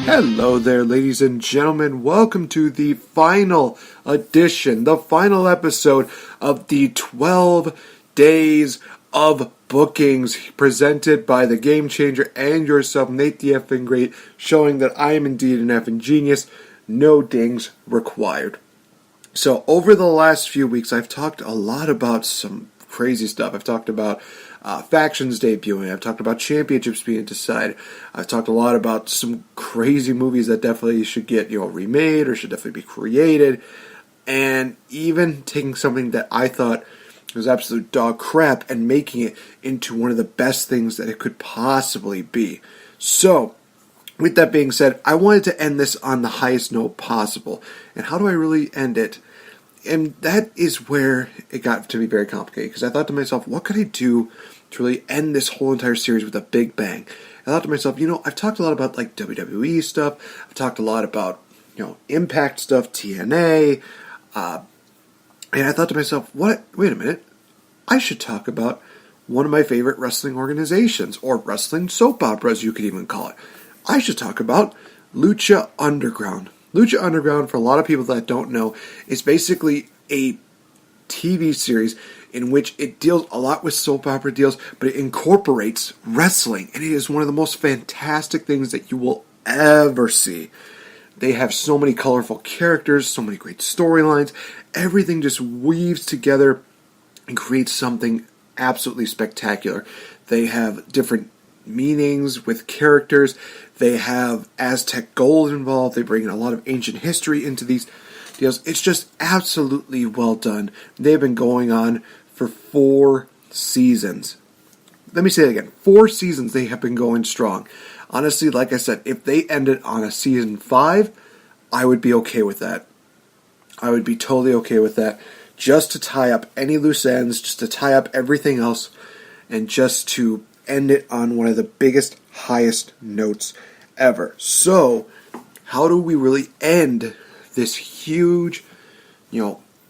Hello there, ladies and gentlemen. Welcome to the final edition, the final episode of the 12 Days of Bookings presented by the Game Changer and yourself, Nate the Effing Great, showing that I am indeed an effing genius. No dings required. So, over the last few weeks, I've talked a lot about some crazy stuff. I've talked about factions debuting. I've talked about championships being decided. I've talked a lot about some crazy movies that definitely should get remade or should definitely be created. And even taking something that I thought was absolute dog crap and making it into one of the best things that it could possibly be. So, with that being said, I wanted to end this on the highest note possible. And how do I really end it? And that is where it got to be very complicated, because I thought to myself, what could I do to really end this whole entire series with a big bang? I thought to myself, I've talked a lot about like WWE stuff. I've talked a lot about, Impact stuff, TNA. And I thought to myself, wait a minute. I should talk about one of my favorite wrestling organizations, or wrestling soap operas, you could even call it. I should talk about Lucha Underground. Lucha Underground, for a lot of people that don't know, is basically a TV series in which it deals a lot with soap opera deals, but it incorporates wrestling, and it is one of the most fantastic things that you will ever see. They have so many colorful characters, so many great storylines. Everything just weaves together and creates something absolutely spectacular. They have different meanings with characters. They have Aztec gold involved. They bring in a lot of ancient history into these deals. It's just absolutely well done. They've been going on for 4 seasons. Let me say it again. 4 seasons they have been going strong. Honestly, like I said, if they ended on a season 5, I would be okay with that. I would be totally okay with that. Just to tie up any loose ends, just to tie up everything else, and just to end it on one of the biggest, highest notes ever. So, how do we really end this huge,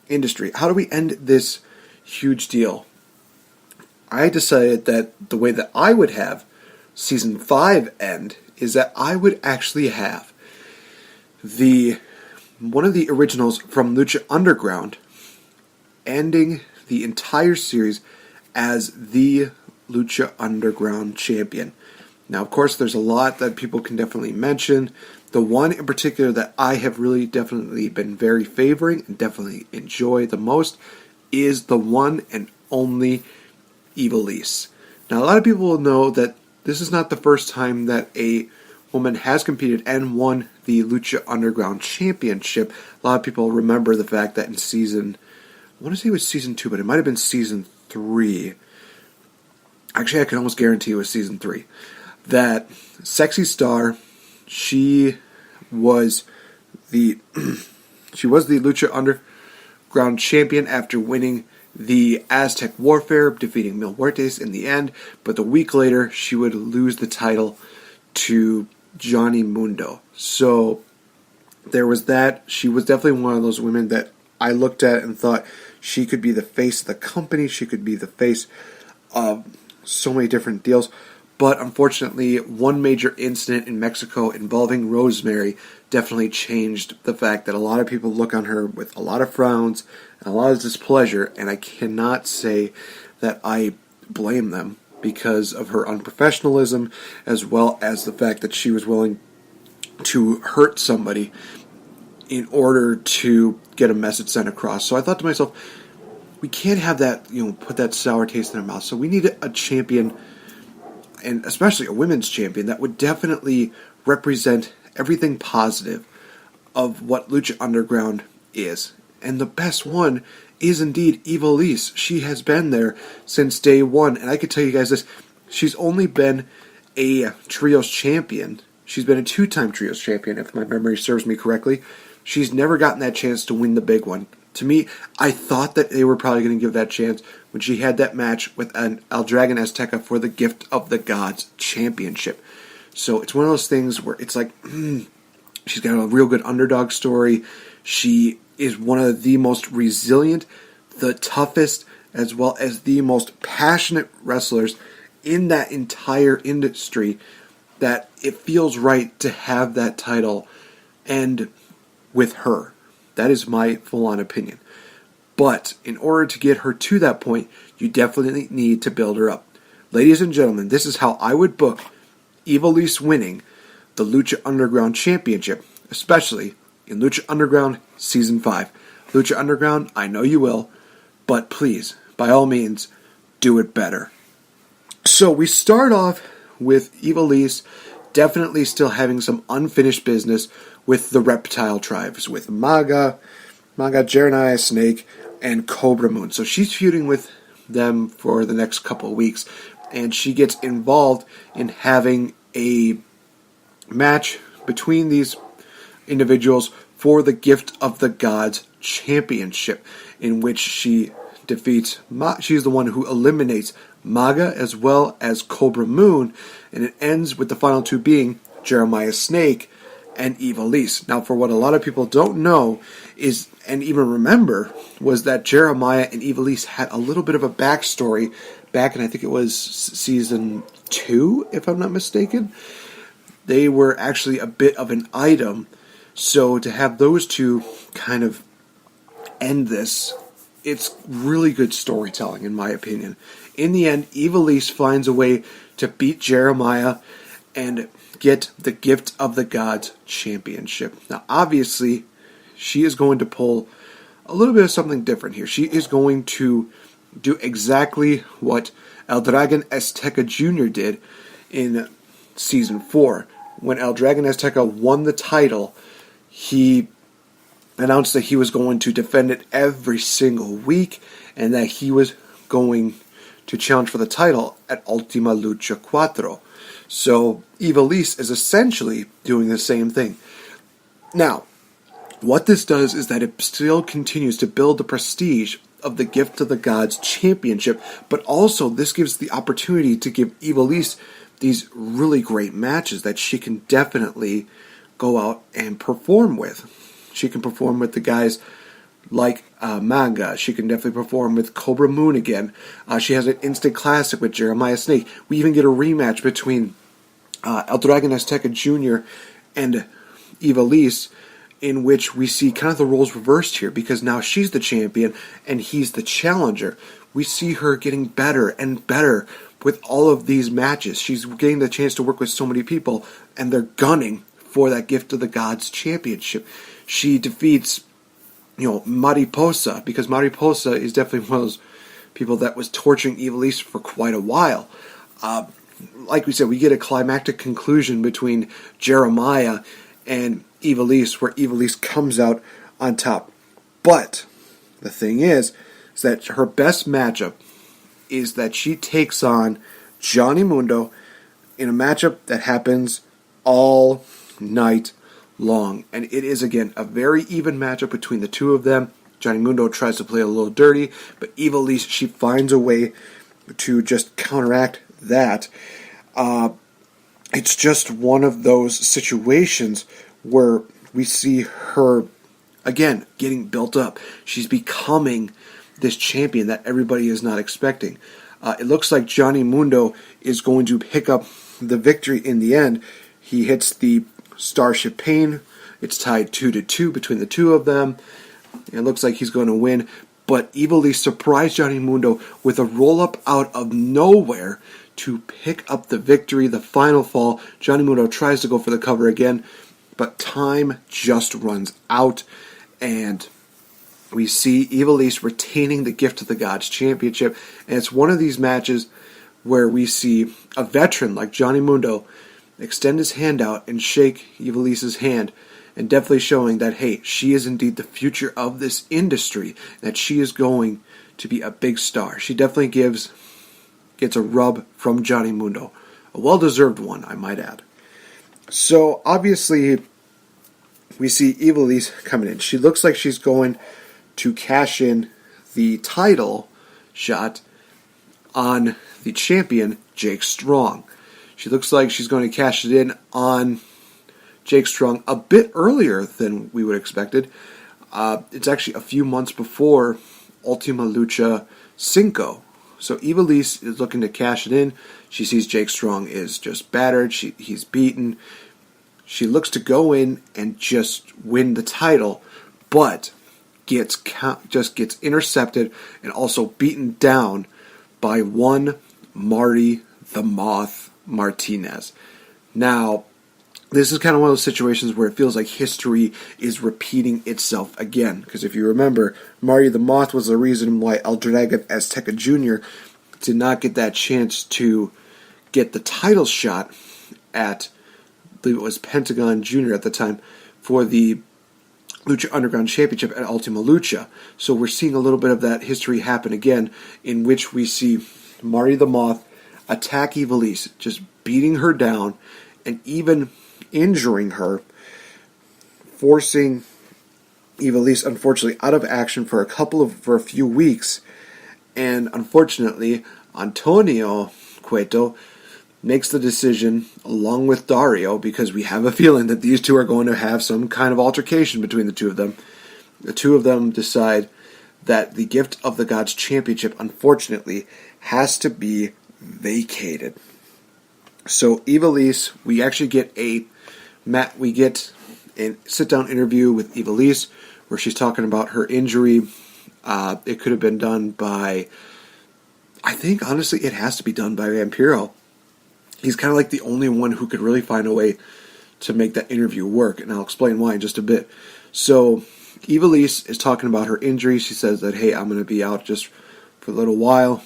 industry? How do we end this huge deal? I decided that the way that I would have season 5 end is that I would actually have one of the originals from Lucha Underground ending the entire series as the Lucha Underground champion. Now, of course, there's a lot that people can definitely mention. The one in particular that I have really definitely been very favoring and definitely enjoy the most is the one and only Ivelisse. Now, a lot of people will know that this is not the first time that a woman has competed and won the Lucha Underground Championship. A lot of people remember the fact that in I want to say it was season 2, but it might have been season 3. Actually, I can almost guarantee it was season 3. That Sexy Star, she was the Lucha Underground champion after winning the Aztec Warfare, defeating Mil Muertes in the end. But the week later, she would lose the title to Johnny Mundo. So there was that. She was definitely one of those women that I looked at and thought she could be the face of the company. She could be the face of so many different deals. But unfortunately, one major incident in Mexico involving Rosemary definitely changed the fact that a lot of people look on her with a lot of frowns and a lot of displeasure, and I cannot say that I blame them because of her unprofessionalism, as well as the fact that she was willing to hurt somebody in order to get a message sent across. So I thought to myself, we can't have that, put that sour taste in our mouth. So we need a champion, and especially a women's champion, that would definitely represent everything positive of what Lucha Underground is. And the best one is indeed Ivelisse. She has been there since day one, and I can tell you guys this, she's only been a Trios champion. She's been a 2-time Trios champion, if my memory serves me correctly. She's never gotten that chance to win the big one. To me, I thought that they were probably going to give that chance when she had that match with an El Dragon Azteca for the Gift of the Gods Championship. So it's one of those things where it's like, she's got a real good underdog story. She is one of the most resilient, the toughest, as well as the most passionate wrestlers in that entire industry. that it feels right to have that title end with her. That is my full-on opinion. But in order to get her to that point, you definitely need to build her up. Ladies and gentlemen, this is how I would book Ivelisse winning the Lucha Underground Championship, especially in Lucha Underground Season 5. Lucha Underground, I know you will, but please, by all means, do it better. So we start off with Ivelisse definitely still having some unfinished business with the reptile tribes, with Maga, Jeremiah Snake, and Cobra Moon. So she's feuding with them for the next couple of weeks, and she gets involved in having a match between these individuals for the Gift of the Gods Championship, in which she defeats, she's the one who eliminates Maga as well as Cobra Moon, and it ends with the final two being Jeremiah Snake and Ivelisse. Now, for what a lot of people don't know is, and even remember, was that Jeremiah and Ivelisse had a little bit of a backstory back in, I think it was season 2, if I'm not mistaken. They were actually a bit of an item, so to have those two kind of end this, it's really good storytelling, in my opinion. In the end, Ivelisse finds a way to beat Jeremiah and get the Gift of the Gods Championship. Now, obviously, she is going to pull a little bit of something different here. She is going to do exactly what El Dragon Azteca Jr. did in Season 4. When El Dragon Azteca won the title, he announced that he was going to defend it every single week and that he was going to challenge for the title at Ultima Lucha 4. So Ivelisse is essentially doing the same thing. Now, what this does is that it still continues to build the prestige of the Gift of the Gods Championship, but also this gives the opportunity to give Ivelisse these really great matches that she can definitely go out and perform with. She can perform with the guys like Maga. She can definitely perform with Cobra Moon again. She has an instant classic with Jeremiah Snake. We even get a rematch between El Dragon Azteca Jr. and Ivelisse, in which we see kind of the roles reversed here, because now she's the champion and he's the challenger. We see her getting better and better with all of these matches. She's getting the chance to work with so many people, and they're gunning for that Gift of the Gods Championship. She defeats, Mariposa, because Mariposa is definitely one of those people that was torturing Ivelisse for quite a while. Like we said, we get a climactic conclusion between Jeremiah and Ivelisse, where Ivelisse comes out on top. But the thing is that her best matchup is that she takes on Johnny Mundo in a matchup that happens all night long. And it is, again, a very even matchup between the two of them. Johnny Mundo tries to play a little dirty, but Ivelisse, she finds a way to just counteract that. It's just one of those situations where we see her, again, getting built up. She's becoming this champion that everybody is not expecting. It looks like Johnny Mundo is going to pick up the victory in the end. He hits the Starship Pain. It's tied 2-2 between the two of them. It looks like he's going to win. But Ivelisse surprised Johnny Mundo with a roll-up out of nowhere to pick up the victory, the final fall. Johnny Mundo tries to go for the cover again, but time just runs out, and we see Ivelisse retaining the Gift of the Gods Championship. And it's one of these matches where we see a veteran like Johnny Mundo extend his hand out and shake Ivelisse's hand, and definitely showing that, hey, she is indeed the future of this industry, that she is going to be a big star. She definitely gets a rub from Johnny Mundo. A well-deserved one, I might add. So, obviously, we see Ivelisse coming in. She looks like she's going to cash in the title shot on the champion, Jake Strong. She looks like she's going to cash it in on Jake Strong a bit earlier than we would have expected. It's actually a few months before Ultima Lucha 5. So Ivelisse is looking to cash it in. She sees Jake Strong is just battered. He's beaten. She looks to go in and just win the title, but gets intercepted and also beaten down by one Marty the Moth Martinez. Now, this is kind of one of those situations where it feels like history is repeating itself again. Because if you remember, Marty the Moth was the reason why El Dragon Azteca Jr. did not get that chance to get the title shot at, I believe it was Pentagon Jr. at the time, for the Lucha Underground Championship at Ultima Lucha. So we're seeing a little bit of that history happen again, in which we see Marty the Moth attack Ivelisse, just beating her down and even injuring her, forcing Ivelisse unfortunately out of action for a few weeks. And unfortunately, Antonio Cueto makes the decision along with Dario, because we have a feeling that these two are going to have some kind of altercation between the two of them. The two of them decide that the Gift of the Gods Championship, unfortunately, has to be vacated. So Ivelisse, we actually get a sit-down interview with Ivelisse where she's talking about her injury. It could have been done by, I think honestly it has to be done by Vampiro. He's kind of like the only one who could really find a way to make that interview work, and I'll explain why in just a bit. So Ivelisse is talking about her injury. She says that, hey, I'm going to be out just for a little while.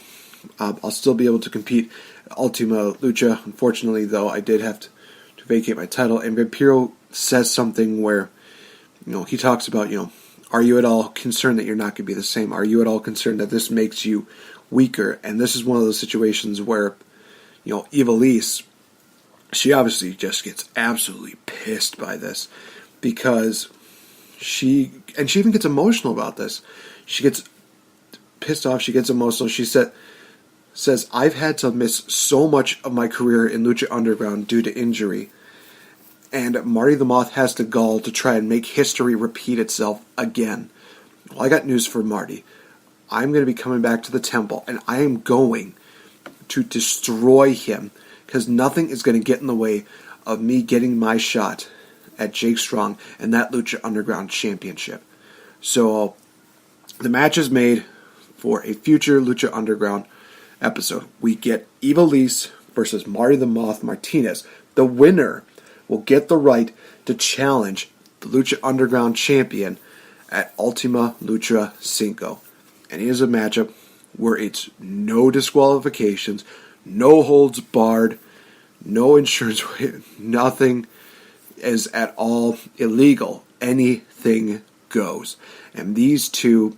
I'll still be able to compete at Ultima Lucha. Unfortunately, though, I did have to vacate my title. And Vampiro says something where, he talks about, are you at all concerned that you're not going to be the same? Are you at all concerned that this makes you weaker? And this is one of those situations where, Ivelisse, she obviously just gets absolutely pissed by this, because she even gets emotional about this. She gets pissed off. She gets emotional. She says, I've had to miss so much of my career in Lucha Underground due to injury. And Marty the Moth has the gall to try and make history repeat itself again. Well, I got news for Marty. I'm going to be coming back to the temple, and I am going to destroy him, because nothing is going to get in the way of me getting my shot at Jake Strong and that Lucha Underground Championship. So the match is made for a future Lucha Underground episode. We get Ivelisse versus Marty the Moth Martinez. The winner will get the right to challenge the Lucha Underground champion at Ultima Lucha 5. And it is a matchup where it's no disqualifications, no holds barred, no insurance, nothing is at all illegal. Anything goes. And these two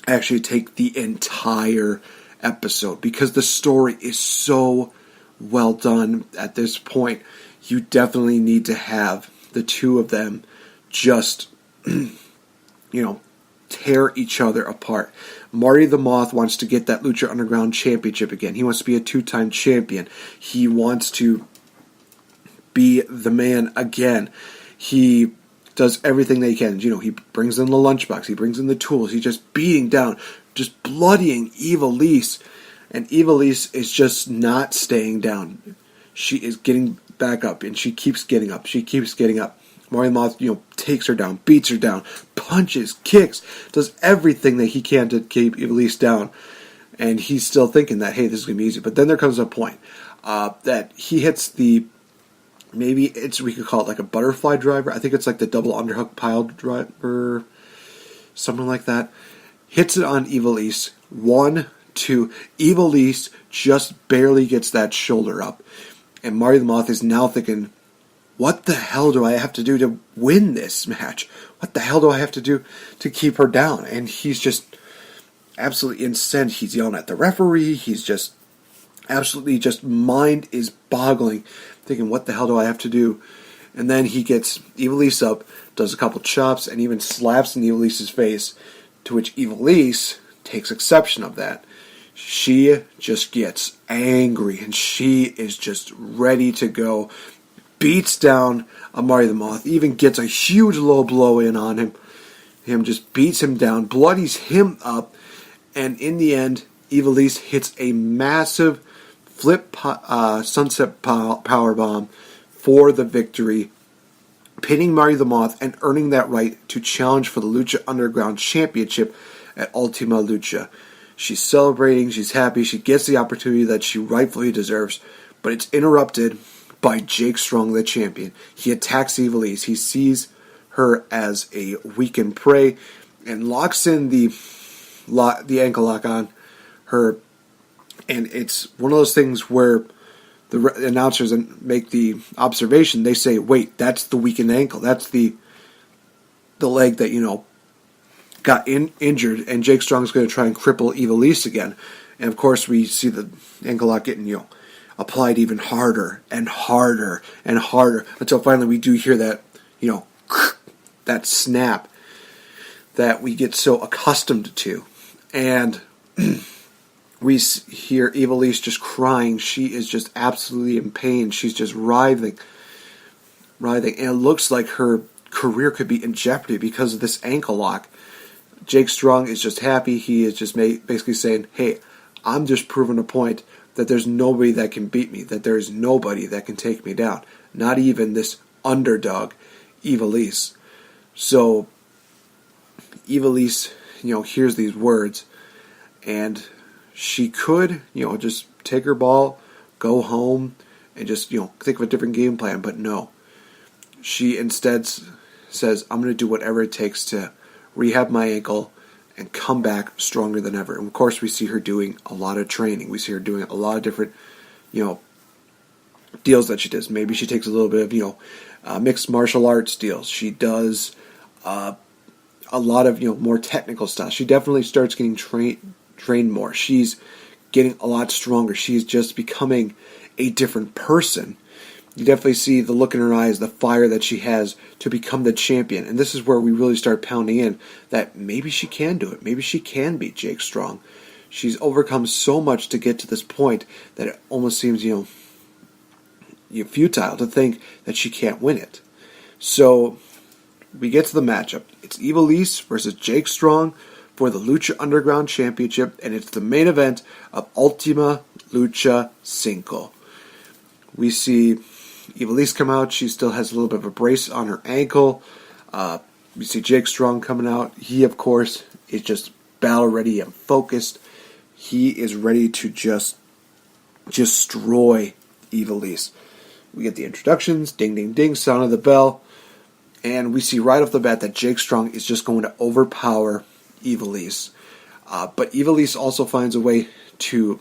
actually take the entire episode, because the story is so well done at this point. You definitely need to have the two of them just, tear each other apart. Marty the Moth wants to get that Lucha Underground Championship again. He wants to be a 2-time champion. He wants to be the man again. He does everything that he can. He brings in the lunchbox. He brings in the tools. He's just beating down, just bloodying Ivelisse. And Ivelisse is just not staying down. She is getting back up, and she keeps getting up. She keeps getting up. Marty the Moth, takes her down, beats her down, punches, kicks, does everything that he can to keep Ivelisse down. And he's still thinking that, hey, this is going to be easy. But then there comes a point that he hits we could call it like a butterfly driver. I think it's like the double underhook pile driver, something like that. Hits it on Ivelisse. 1, 2. Ivelisse just barely gets that shoulder up. And Marty the Moth is now thinking, what the hell do I have to do to win this match? What the hell do I have to do to keep her down? And he's just absolutely incensed. He's yelling at the referee. He's just absolutely mind is boggling, thinking, what the hell do I have to do? And then he gets Ivelisse up, does a couple chops, and even slaps in Ivelisse's face, to which Ivelisse takes exception of that. She just gets angry, and she is just ready to go. Beats down Marty the Moth, even gets a huge low blow in on him. Just beats him down, bloodies him up, and in the end, Ivelisse hits a massive sunset power bomb for the victory, pinning Marty the Moth and earning that right to challenge for the Lucha Underground Championship at Ultima Lucha. She's celebrating, she's happy, she gets the opportunity that she rightfully deserves, but it's interrupted by Jake Strong, the champion. He attacks Ivelisse. He sees her as a weakened prey and locks in the ankle lock on her. And it's one of those things where the announcers make the observation. They say, wait, that's the weakened ankle. That's the leg that, got injured, and Jake Strong's going to try and cripple Ivelisse again. And of course, we see the ankle lock getting, applied even harder and harder and harder until finally we do hear that, that snap that we get so accustomed to. And we hear Ivelisse just crying. She is just absolutely in pain. She's just writhing. And it looks like her career could be in jeopardy because of this ankle lock. Jake Strong is just happy. He is just basically saying, hey, I'm just proving a point that there's nobody that can beat me, that there's nobody that can take me down. Not even this underdog, Ivelisse. So Ivelisse, hears these words, and she could, just take her ball, go home, and just, think of a different game plan. But no. She instead says, I'm going to do whatever it takes to rehab my ankle and come back stronger than ever. And of course, we see her doing a lot of training. We see her doing a lot of different, deals that she does. Maybe she takes a little bit of, mixed martial arts deals. She does a lot of, more technical stuff. She definitely starts getting trained more. She's getting a lot stronger. She's just becoming a different person. You definitely see the look in her eyes, the fire that she has to become the champion. And this is where we really start pounding in that maybe she can do it. Maybe she can beat Jake Strong. She's overcome so much to get to this point that it almost seems, futile to think that she can't win it. So we get to the matchup. It's Ivelisse versus Jake Strong for the Lucha Underground Championship, and it's the main event of Ultima Lucha 5. We see Ivelisse come out. She still has a little bit of a brace on her ankle. We see Jake Strong coming out. He, of course, is just battle ready and focused. He is ready to just destroy Ivelisse. We get the introductions, ding, ding, ding, sound of the bell, and we see right off the bat that Jake Strong is just going to overpower Ivelisse. But Ivelisse also finds a way to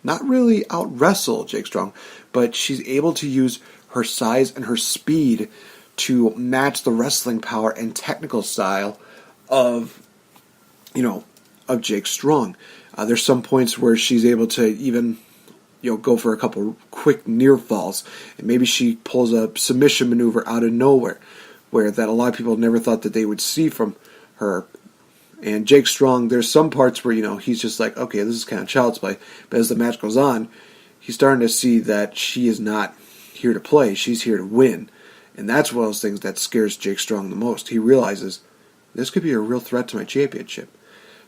not really out-wrestle Jake Strong, but she's able to use her size and her speed to match the wrestling power and technical style of Jake Strong. There's some points where she's able to even go for a couple quick near falls, and maybe she pulls a submission maneuver out of nowhere, where that a lot of people never thought that they would see from her. And Jake Strong, there's some parts where he's just like, okay, this is kind of child's play, but as the match goes on, he's starting to see that she is not here to play, she's here to win. And that's one of those things that scares Jake Strong the most. He realizes, this could be a real threat to my championship.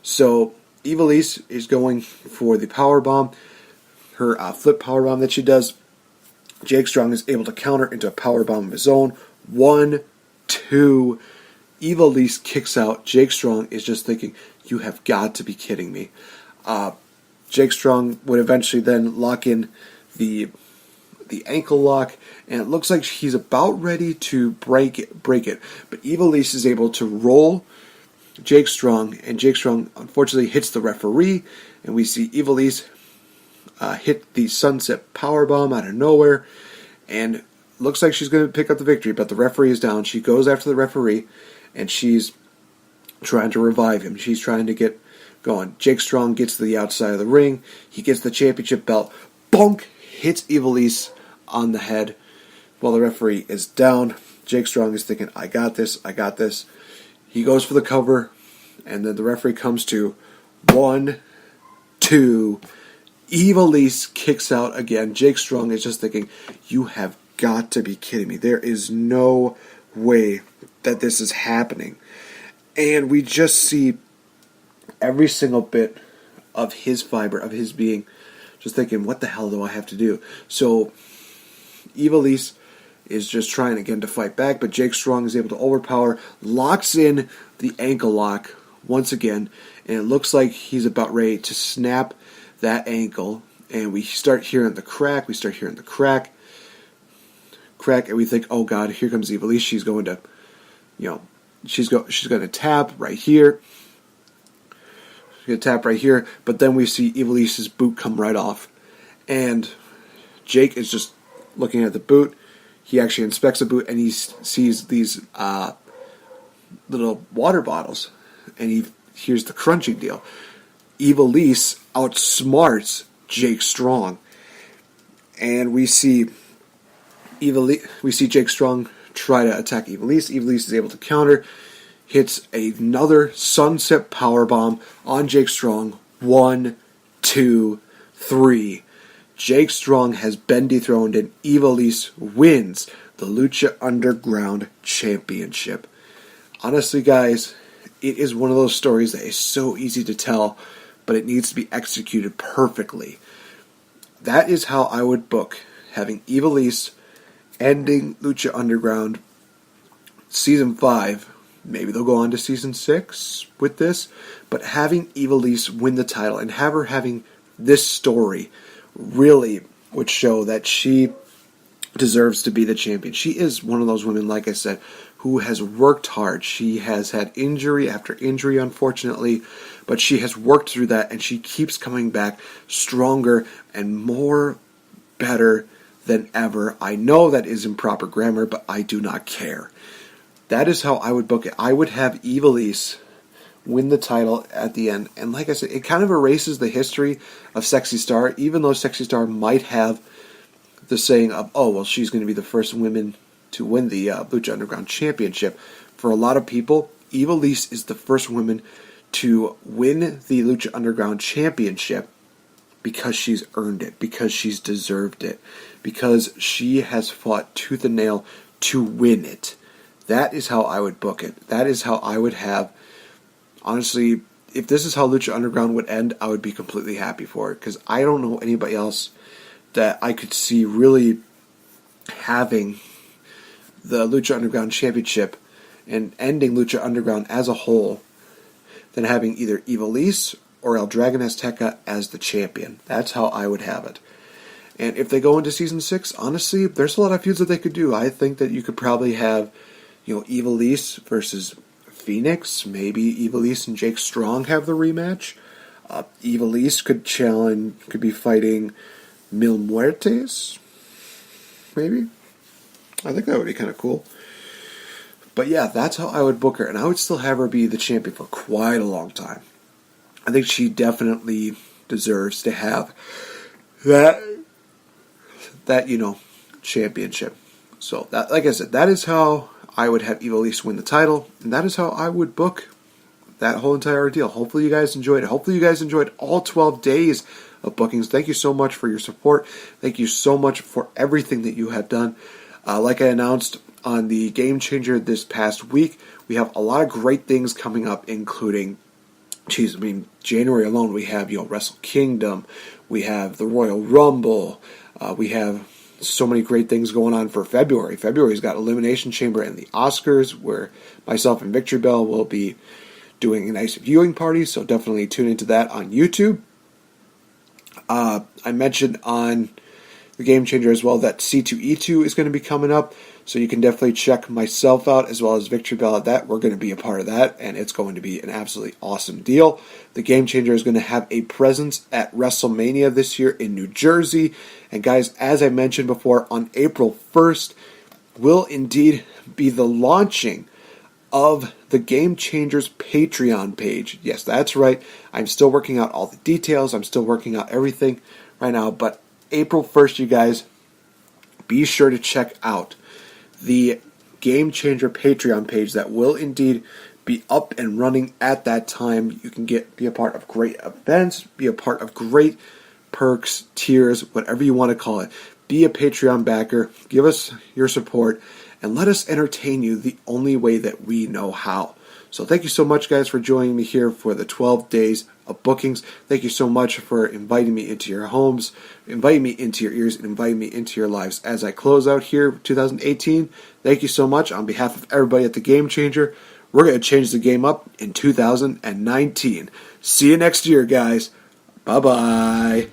So Ivelisse is going for the powerbomb, her flip powerbomb that she does. Jake Strong is able to counter into a powerbomb of his own. 1, 2, Ivelisse kicks out. Jake Strong is just thinking, you have got to be kidding me. Jake Strong would eventually then lock in the ankle lock, and it looks like he's about ready to break it. But Ivelisse is able to roll Jake Strong, and Jake Strong unfortunately hits the referee, and we see Ivelisse hit the sunset powerbomb out of nowhere, and looks like she's going to pick up the victory, but the referee is down. She goes after the referee, and she's trying to revive him. She's trying to get going. Jake Strong gets to the outside of the ring. He gets the championship belt. Bonk! Hits Ivelisse on the head while the referee is down. Jake Strong is thinking, I got this. He goes for the cover, and then the referee comes to 1, 2. Ivelisse kicks out again. Jake Strong is just thinking, you have got to be kidding me. There is no way that this is happening. And we just see every single bit of his fiber, of his being, just thinking, what the hell do I have to do? So Ivelisse is just trying again to fight back, but Jake Strong is able to overpower, locks in the ankle lock once again, and it looks like he's about ready to snap that ankle. And we start hearing the crack. And we think, oh God, here comes Ivelisse. She's going to, she's going to tap right here. She's going to tap right here. But then we see Ivelisse's boot come right off, and Jake is just looking at the boot. He actually inspects the boot, and he sees these little water bottles, and he hears the crunching deal. Ivelisse outsmarts Jake Strong, and we see Jake Strong try to attack Ivelisse. Ivelisse is able to counter, hits another sunset powerbomb on Jake Strong. 1, 2, 3. Jake Strong has been dethroned, and Ivelisse wins the Lucha Underground Championship. Honestly, guys, it is one of those stories that is so easy to tell, but it needs to be executed perfectly. That is how I would book having Ivelisse ending Lucha Underground Season 5. Maybe they'll go on to Season 6 with this, but having Ivelisse win the title and have her having this story really would show that she deserves to be the champion. She is one of those women, like I said, who has worked hard. She has had injury after injury, unfortunately, but she has worked through that, and she keeps coming back stronger and more better than ever. I know that is improper grammar, but I do not care. That is how I would book it. I would have Ivelisse win the title at the end. And like I said, it kind of erases the history of Sexy Star, even though Sexy Star might have the saying of, oh, well, she's going to be the first woman to win the Lucha Underground Championship. For a lot of people, Ivelisse is the first woman to win the Lucha Underground Championship because she's earned it, because she's deserved it, because she has fought tooth and nail to win it. That is how I would book it. That is how I would have. Honestly, if this is how Lucha Underground would end, I would be completely happy for it, because I don't know anybody else that I could see really having the Lucha Underground Championship and ending Lucha Underground as a whole than having either Ivelisse or El Dragon Azteca as the champion. That's how I would have it. And if they go into Season 6, honestly, there's a lot of feuds that they could do. I think that you could probably have, Ivelisse versus Phoenix. Maybe Ivelisse and Jake Strong have the rematch. Ivelisse could be fighting Mil Muertes. Maybe. I think that would be kind of cool. But yeah, that's how I would book her. And I would still have her be the champion for quite a long time. I think she definitely deserves to have that championship. So, that, like I said, that is how I would have Ivelisse win the title. And that is how I would book that whole entire ordeal. Hopefully you guys enjoyed it. Hopefully you guys enjoyed all 12 days of bookings. Thank you so much for your support. Thank you so much for everything that you have done. Like I announced on the Game Changer this past week, we have a lot of great things coming up, including, January alone, we have, Wrestle Kingdom, we have the Royal Rumble, we have so many great things going on for February. February's got Elimination Chamber and the Oscars, where myself and VictoriBelle will be doing a nice viewing party, so definitely tune into that on YouTube. I mentioned on the Game Changer as well that C2E2 is going to be coming up, so you can definitely check myself out as well as VictoriBelle at that. We're going to be a part of that, and it's going to be an absolutely awesome deal. The Game Changer is going to have a presence at WrestleMania this year in New Jersey, and guys, as I mentioned before, on April 1st will indeed be the launching of the Game Changers Patreon page. Yes, that's right. I'm still working out all the details. I'm still working out everything right now, but April 1st, you guys, be sure to check out the Game Changer Patreon page that will indeed be up and running at that time. You can be a part of great events, be a part of great perks, tiers, whatever you want to call it. Be a Patreon backer, give us your support, and let us entertain you the only way that we know how. So thank you so much, guys, for joining me here for the 12 days of bookings. Thank you so much for inviting me into your homes, inviting me into your ears, and inviting me into your lives as I close out here 2018. Thank you so much on behalf of everybody at the Game Changer. We're going to change the game up in 2019. See you next year, guys. Bye-bye.